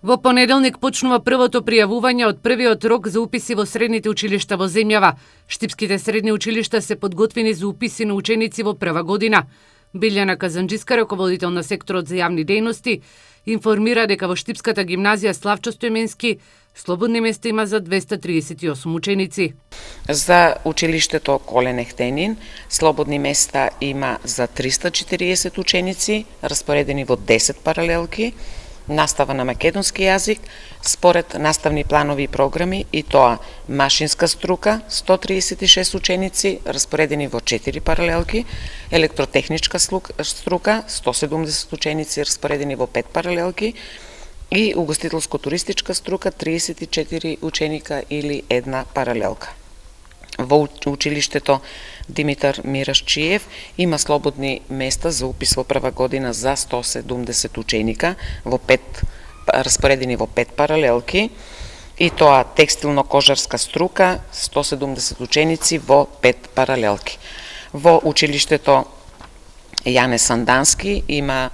Во понеделник почнува првото пријавување од првиот рок за уписи во средните училишта во земјава. Штипските средни училишта се подготвени за уписи на ученици во прва година. Билјана Казанџиска, раководител на секторот за јавни дејности, информира дека во Штипската гимназија Славчо Стојменски слободни места има за 238 ученици. За училиштето Колен Ехтенин слободни места има за 340 ученици, распоредени во 10 паралелки, настава на македонски јазик, според наставни планови и програми, и тоа машинска струка 136 ученици, распоредени во 4 паралелки, електротехничка струка 170 ученици, распоредени во 5 паралелки, и угостителско-туристичка струка 34 ученика или една паралелка. Во училиштето Димитар Мирашчиев има слободни места за упис во прва година за 170 ученика, распоредени во 5 паралелки, и тоа текстилно-кожарска струка 170 ученици во 5 паралелки. Во училиштето Јане Сандански има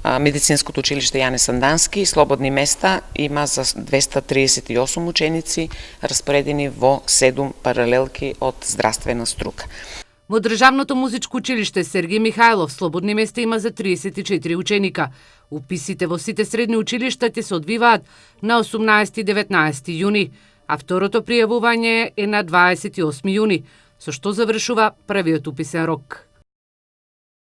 Медицинското училиште Јане Сандански слободни места има за 238 ученици, распоредени во 7 паралелки од здравствена струка. Во Државното музичко училиште Сергеј Михајлов слободни места има за 34 ученика. Уписите во сите средни училишта ќе се одвиваат на 18 и 19 јуни, а второто пријавување е на 28 јуни, со што завршува првиот уписен рок.